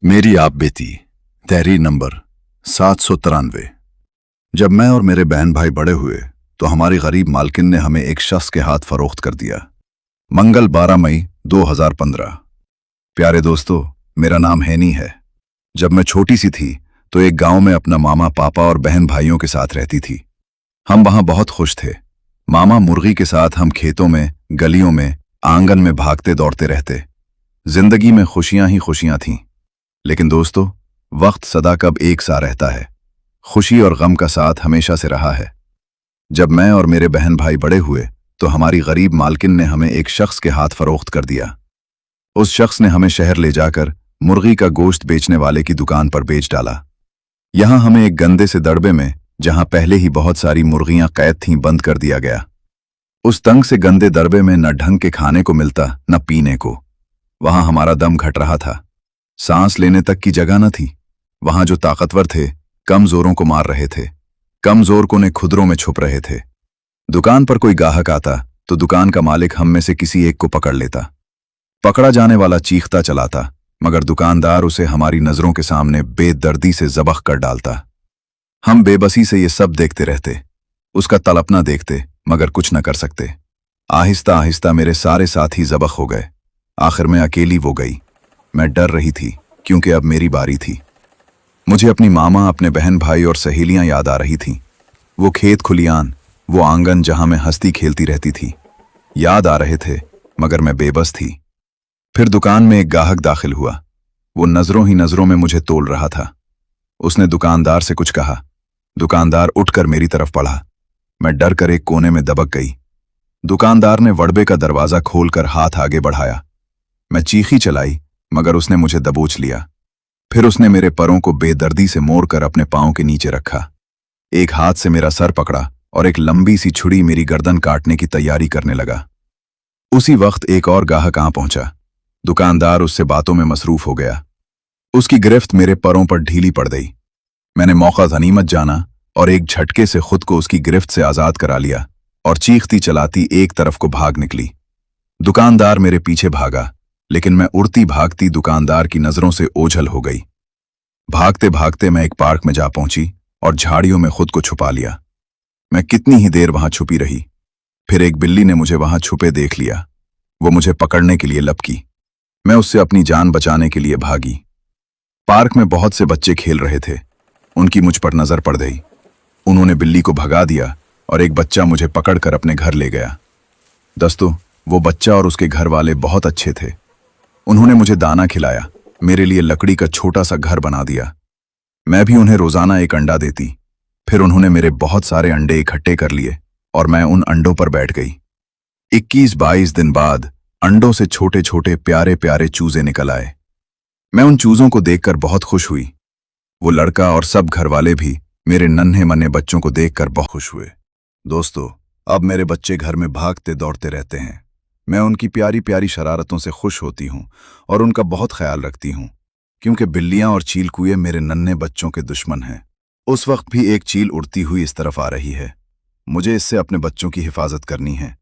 मेरी आप बेटी तहरीर नंबर 793। जब मैं और मेरे बहन भाई बड़े हुए तो हमारी गरीब मालकिन ने हमें एक शख्स के हाथ फरोख्त कर दिया। मंगल 12 मई 2015। प्यारे दोस्तों, मेरा नाम हैनी है। जब मैं छोटी सी थी तो एक गांव में अपना मामा, पापा और बहन भाइयों के साथ रहती थी। हम वहां बहुत खुश थे। मामा मुर्गी के साथ हम खेतों में, गलियों में, आंगन में भागते दौड़ते रहते। जिंदगी में खुशियां ही खुशियां थीं। लेकिन दोस्तों, वक्त सदा कब एक सा रहता है। खुशी और गम का साथ हमेशा से रहा है। जब मैं और मेरे बहन भाई बड़े हुए तो हमारी गरीब मालकिन ने हमें एक शख्स के हाथ फरोख्त कर दिया। उस शख्स ने हमें शहर ले जाकर मुर्गी का गोश्त बेचने वाले की दुकान पर बेच डाला। यहां हमें एक गंदे से दड़बे में, जहां पहले ही बहुत सारी मुर्गियां कैद थीं, बंद कर दिया गया। उस तंग से गंदे दड़बे में न ढंग के खाने को मिलता, न पीने को। वहां हमारा दम घट रहा था। सांस लेने तक की जगह न थी। वहां जो ताकतवर थे कमजोरों को मार रहे थे, कमजोर को ने खुदरों में छुप रहे थे। दुकान पर कोई गाहक आता तो दुकान का मालिक हम में से किसी एक को पकड़ लेता। पकड़ा जाने वाला चीखता चलाता, मगर दुकानदार उसे हमारी नजरों के सामने बेदर्दी से ज़बह कर डालता। हम बेबसी से ये सब देखते रहते, उसका तड़पना देखते, मगर कुछ न कर सकते। आहिस्ता आहिस्ता मेरे सारे साथी ज़बह हो गए। आखिर में अकेली वो गई। मैं डर रही थी क्योंकि अब मेरी बारी थी। मुझे अपनी मामा, अपने बहन भाई और सहेलियां याद आ रही थीं। वो खेत खलियान, वो आंगन जहां मैं हंसती खेलती रहती थी, याद आ रहे थे, मगर मैं बेबस थी। फिर दुकान में एक गाहक दाखिल हुआ। वो नजरों ही नजरों में मुझे तोल रहा था। उसने दुकानदार से कुछ कहा। दुकानदार उठकर मेरी तरफ बढ़ा। मैं डर कर एक कोने में दबक गई। दुकानदार ने वड़बे का दरवाजा खोलकर हाथ आगे बढ़ाया। मैं चीखी चलाई, मगर उसने मुझे दबोच लिया। फिर उसने मेरे परों को बेदर्दी से मोड़कर अपने पांव के नीचे रखा। एक हाथ से मेरा सर पकड़ा और एक लंबी सी छुरी मेरी गर्दन काटने की तैयारी करने लगा। उसी वक्त एक और गाहक आ पहुंचा। दुकानदार उससे बातों में मसरूफ हो गया। उसकी गिरफ्त मेरे परों पर ढीली पड़ गई। मैंने मौका गनीमत जाना और एक झटके से खुद को उसकी गिरफ्त से आजाद करा लिया और चीखती चलाती एक तरफ को भाग निकली। दुकानदार मेरे पीछे भागा, लेकिन मैं उड़ती भागती दुकानदार की नजरों से ओझल हो गई। भागते भागते मैं एक पार्क में जा पहुंची और झाड़ियों में खुद को छुपा लिया। मैं कितनी ही देर वहां छुपी रही। फिर एक बिल्ली ने मुझे वहां छुपे देख लिया। वो मुझे पकड़ने के लिए लपकी। मैं उससे अपनी जान बचाने के लिए भागी। पार्क में बहुत से बच्चे खेल रहे थे। उनकी मुझ पर नजर पड़ गई। उन्होंने बिल्ली को भगा दिया और एक बच्चा मुझे पकड़कर अपने घर ले गया। दोस्तों, वो बच्चा और उसके घर वाले बहुत अच्छे थे। उन्होंने मुझे दाना खिलाया, मेरे लिए लकड़ी का छोटा सा घर बना दिया। मैं भी उन्हें रोजाना एक अंडा देती। फिर उन्होंने मेरे बहुत सारे अंडे इकट्ठे कर लिए और मैं उन अंडों पर बैठ गई। 21-22 दिन बाद अंडों से छोटे छोटे प्यारे प्यारे चूजे निकल आए। मैं उन चूजों को देखकर बहुत खुश हुई। वो लड़का और सब घर वाले भी मेरे नन्हे मन्ने बच्चों को देखकर बहुत खुश हुए। दोस्तों, अब मेरे बच्चे घर में भागते दौड़ते रहते हैं। मैं उनकी प्यारी प्यारी शरारतों से खुश होती हूँ और उनका बहुत ख्याल रखती हूँ, क्योंकि बिल्लियां और चीलकुए मेरे नन्हे बच्चों के दुश्मन हैं। उस वक्त भी एक चील उड़ती हुई इस तरफ आ रही है। मुझे इससे अपने बच्चों की हिफाजत करनी है।